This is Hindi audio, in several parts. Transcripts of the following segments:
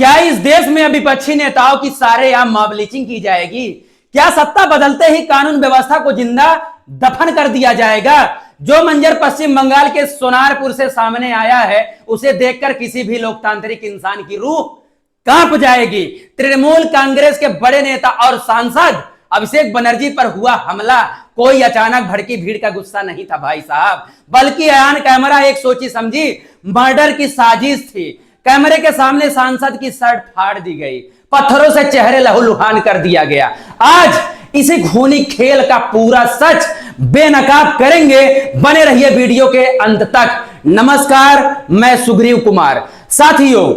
क्या इस देश में विपक्षी नेताओं की सारेआम मॉब लिंचिंग की जाएगी? क्या सत्ता बदलते ही कानून व्यवस्था को जिंदा दफन कर दिया जाएगा? जो मंजर पश्चिम बंगाल के सोनारपुर से सामने आया है, उसे देखकर किसी भी लोकतांत्रिक इंसान की रूह कांप जाएगी। तृणमूल कांग्रेस के बड़े नेता और सांसद अभिषेक बनर्जी पर हुआ हमला कोई अचानक भड़की भीड़ का गुस्सा नहीं था भाई साहब, बल्कि अयान कैमरा एक सोची समझी मर्डर की साजिश थी। कैमरे के सामने सांसद की शर्ट फाड़ दी गई, पत्थरों से चेहरे लहूलुहान कर दिया गया। आज इसी खूनी खेल का पूरा सच बेनकाब करेंगे, बने रहिए वीडियो के अंत तक। नमस्कार, मैं सुग्रीव कुमार। साथियों,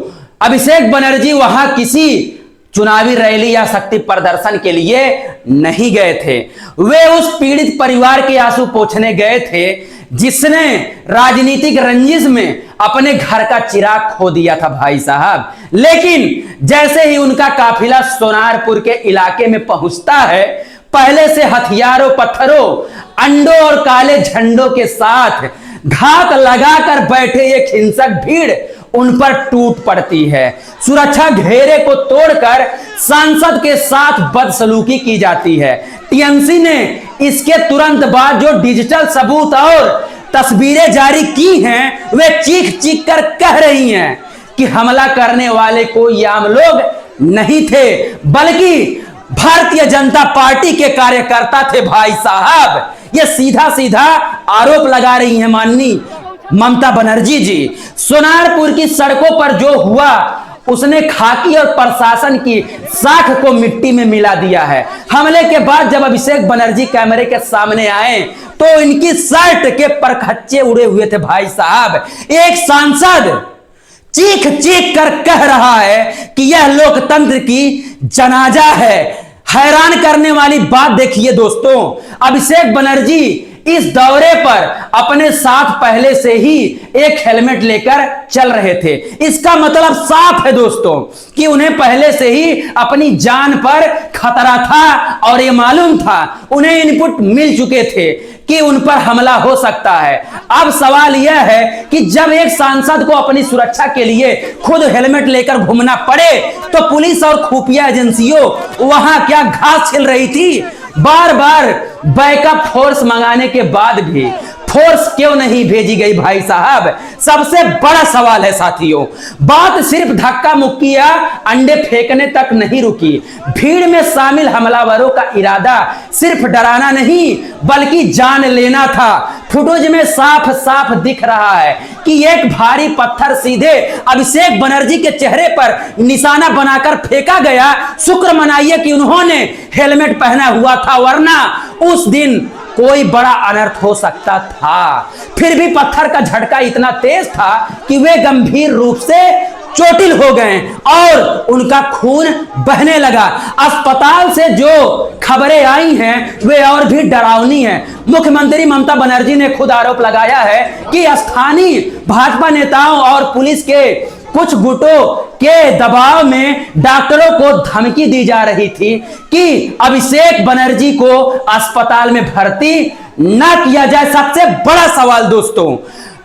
अभिषेक बनर्जी वहां किसी चुनावी रैली या शक्ति प्रदर्शन के लिए नहीं गए थे। वे उस पीड़ित परिवार के आंसू पोंछने गए थे जिसने राजनीतिक रंजिश में अपने घर का चिराग खो दिया था भाई साहब। लेकिन जैसे ही उनका काफिला सोनारपुर के इलाके में पहुंचता है, पहले से हथियारों, पत्थरों, अंडों और काले झंडों के साथ घात लगाकर बैठे एक हिंसक भीड़ उन पर टूट पड़ती है। सुरक्षा घेरे को तोड़कर सांसद के साथ बदसलूकी की जाती है। टीएमसी ने इसके तुरंत बाद जो डिजिटल सबूत और तस्वीरें जारी की हैं, वे चीख चीख कर कह रही हैं कि हमला करने वाले कोई आम लोग नहीं थे, बल्कि भारतीय जनता पार्टी के कार्यकर्ता थे भाई साहब। ये सीधा सीधा आरोप लगा रही हैं माननीय ममता बनर्जी जी। सोनारपुर की सड़कों पर जो हुआ, उसने खाकी और प्रशासन की साख को मिट्टी में मिला दिया है। हमले के बाद जब अभिषेक बनर्जी कैमरे के सामने आए तो इनकी शर्ट के परखच्चे उड़े हुए थे भाई साहब। एक सांसद चीख चीख कर कह रहा है कि यह लोकतंत्र की जनाजा है। हैरान करने वाली बात देखिए दोस्तों, अभिषेक बनर्जी इस दौरे पर अपने साथ पहले से ही एक हेलमेट लेकर चल रहे थे। इसका मतलब साफ है दोस्तों कि उन्हें पहले से ही अपनी जान पर खतरा था और ये मालूम था, उन्हें इनपुट मिल चुके थे कि उन पर हमला हो सकता है। अब सवाल यह है कि जब एक सांसद को अपनी सुरक्षा के लिए खुद हेलमेट लेकर घूमना पड़े, तो पुलिस और खुफिया एजेंसियों वहां क्या घास छिल रही थी? बार बार बैकअप फोर्स मंगाने के बाद भी फोर्स क्यों नहीं भेजी गई भाई साहब? सबसे बड़ा सवाल है साथियों। बात सिर्फ धक्का मुक्की या अंडे फेंकने तक नहीं रुकी। भीड़ में शामिल हमलावरों का इरादा सिर्फ डराना नहीं, बल्कि जान लेना था। फुटेज में साफ साफ दिख रहा है कि एक भारी पत्थर सीधे अभिषेक बनर्जी के चेहरे पर निशाना बनाकर फेंका गया। शुक्र मनाइए कि उन्होंने हेलमेट पहना हुआ था, वरना उस दिन कोई बड़ा अनर्थ हो सकता था। फिर भी पत्थर का झटका इतना तेज था कि वे गंभीर रूप से चोटिल हो गए और उनका खून बहने लगा। अस्पताल से जो खबरें आई हैं वे और भी डरावनी हैं। मुख्यमंत्री ममता बनर्जी ने खुद आरोप लगाया है कि स्थानीय भाजपा नेताओं और पुलिस के कुछ गुटों के दबाव में डॉक्टरों को धमकी दी जा रही थी कि अभिषेक बनर्जी को अस्पताल में भर्ती न किया जाए। सबसे बड़ा सवाल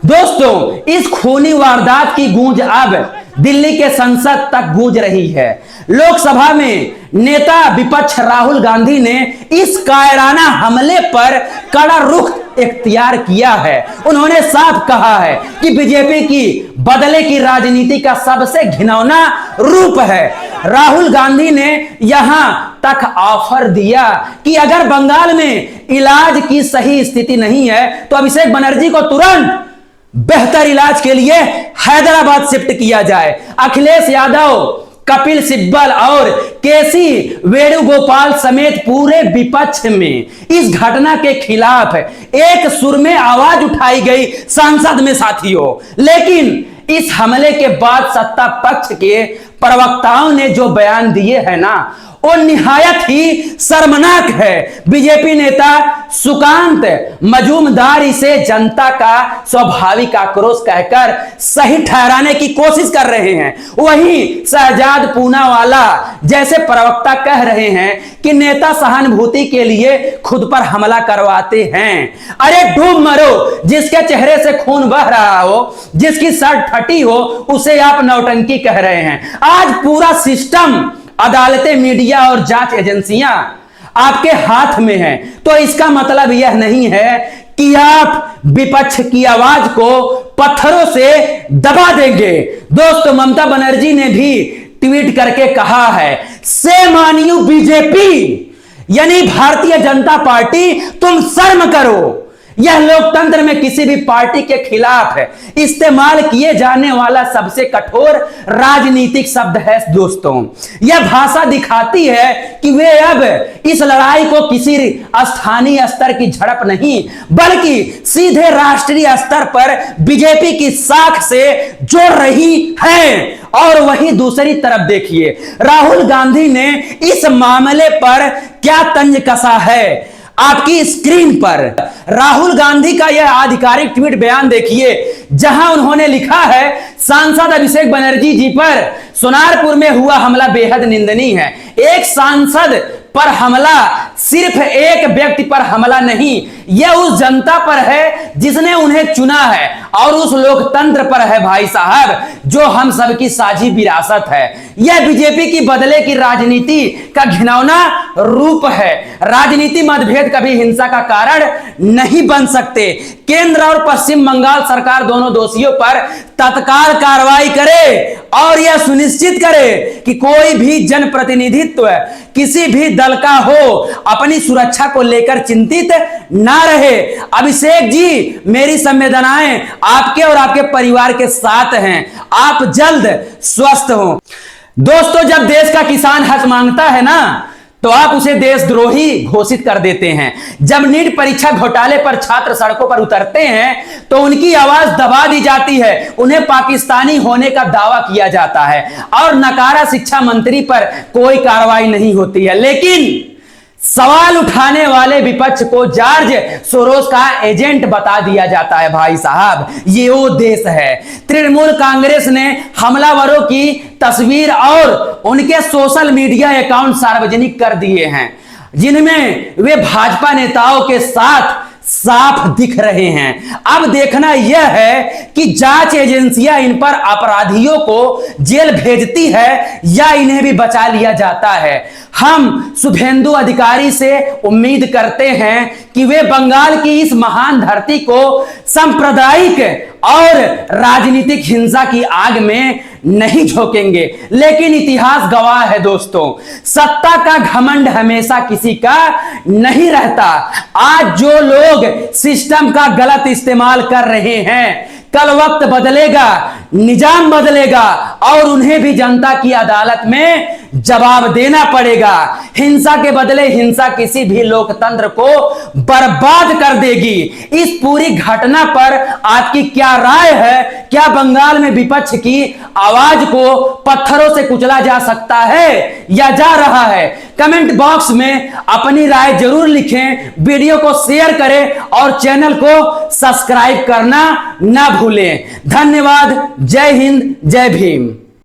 दोस्तों, इस खूनी वारदात की गूंज अब दिल्ली के संसद तक गूंज रही है। लोकसभा में नेता विपक्ष राहुल गांधी ने इस कायराना हमले पर कड़ा रुख इख्तियार किया है। उन्होंने साफ कहा है कि बीजेपी की बदले की राजनीति का सबसे घिनौना रूप है। राहुल गांधी ने यहां तक ऑफर दिया कि अगर बंगाल में इलाज की सही स्थिति नहीं है तो अभिषेक बनर्जी को तुरंत बेहतर इलाज के लिए हैदराबाद शिफ्ट किया जाए। अखिलेश यादव, कपिल सिब्बल और केसी वेणुगोपाल समेत पूरे विपक्ष में इस घटना के खिलाफ एक सुर में आवाज उठाई गई संसद में साथियों। लेकिन इस हमले के बाद सत्ता पक्ष के प्रवक्ताओं ने जो बयान दिए हैं ना, वो निहायत ही शर्मनाक है। बीजेपी नेता सुकांत मजूमदार इसे जनता का स्वाभाविक आक्रोश कहकर सही ठहराने की कोशिश कर रहे हैं। वहीं शहजाद पूनावाला जैसे प्रवक्ता कह रहे हैं कि नेता सहानुभूति के लिए खुद पर हमला करवाते हैं। अरे डूब मरो, जिसके चेहरे से खून बह रहा हो, जिसकी शर्ट नटखटी हो उसे आप नौटंकी कह रहे हैं। आज पूरा सिस्टम, अदालतें, मीडिया और जांच एजेंसियां आपके हाथ में है। तो इसका मतलब यह नहीं है कि आप विपक्ष की आवाज को पत्थरों से दबा देंगे। दोस्तों, ममता बनर्जी ने भी ट्वीट करके कहा है, शेम ऑन यू बीजेपी, यानी भारतीय जनता पार्टी, तुम शर्म करो। यह लोकतंत्र में किसी भी पार्टी के खिलाफ है इस्तेमाल किए जाने वाला सबसे कठोर राजनीतिक शब्द है। दोस्तों, यह भाषा दिखाती है कि वे अब इस लड़ाई को किसी स्थानीय स्तर की झड़प नहीं बल्कि सीधे राष्ट्रीय स्तर पर बीजेपी की साख से जोड़ रही है। और वहीं दूसरी तरफ देखिए, राहुल गांधी ने इस मामले पर क्या तंज कसा है। आपकी स्क्रीन पर राहुल गांधी का यह आधिकारिक ट्वीट बयान देखिए, जहां उन्होंने लिखा है, सांसद अभिषेक बनर्जी जी पर सोनारपुर में हुआ हमला बेहद निंदनीय है। एक सांसद पर हमला सिर्फ एक व्यक्ति पर हमला नहीं, यह उस जनता पर है जिसने उन्हें चुना है और उस लोकतंत्र पर है भाई साहब, जो हम सबकी साझी विरासत है। यह बीजेपी की बदले की राजनीति का घिनौना रूप है। राजनीति मतभेद कभी हिंसा का कारण नहीं बन सकते। केंद्र और पश्चिम बंगाल सरकार दोनों दोषियों पर तत्काल कार्रवाई करे और यह सुनिश्चित करे कि कोई भी जनप्रतिनिधित्व किसी भी दल का हो अपनी सुरक्षा को लेकर चिंतित ना रहे। अभिषेक जी, मेरी संवेदनाएं आपके और आपके परिवार के साथ हैं। आप जल्द स्वस्थ हो। दोस्तों, जब देश का किसान हक मांगता है ना, तो आप उसे देशद्रोही घोषित कर देते हैं। जब नीट परीक्षा घोटाले पर छात्र सड़कों पर उतरते हैं तो उनकी आवाज दबा दी जाती है, उन्हें पाकिस्तानी होने का दावा किया जाता है और नकारा शिक्षा मंत्री पर कोई कार्रवाई नहीं होती है। लेकिन सवाल उठाने वाले विपक्ष को जॉर्ज सोरोस का एजेंट बता दिया जाता है। भाई साहब, ये वो देश है। तृणमूल कांग्रेस ने हमलावरों की तस्वीर और उनके सोशल मीडिया अकाउंट सार्वजनिक कर दिए हैं, जिनमें वे भाजपा नेताओं के साथ साफ दिख रहे हैं। अब देखना यह है कि जांच एजेंसियां इन पर अपराधियों को जेल भेजती है या इन्हें भी बचा लिया जाता है। हम शुभेंदु अधिकारी से उम्मीद करते हैं कि वे बंगाल की इस महान धरती को सांप्रदायिक और राजनीतिक हिंसा की आग में नहीं झोंकेंगे। लेकिन इतिहास गवाह है दोस्तों, सत्ता का घमंड हमेशा किसी का नहीं रहता। आज जो लोग सिस्टम का गलत इस्तेमाल कर रहे हैं, कल वक्त बदलेगा, निजाम बदलेगा और उन्हें भी जनता की अदालत में जवाब देना पड़ेगा। हिंसा के बदले हिंसा किसी भी लोकतंत्र को बर्बाद कर देगी। इस पूरी घटना पर आपकी क्या राय है? क्या बंगाल में विपक्ष की आवाज को पत्थरों से कुचला जा सकता है या जा रहा है? कमेंट बॉक्स में अपनी राय जरूर लिखें, वीडियो को शेयर करें और चैनल को सब्सक्राइब करना ना भूलें। धन्यवाद। जय हिंद, जय भीम।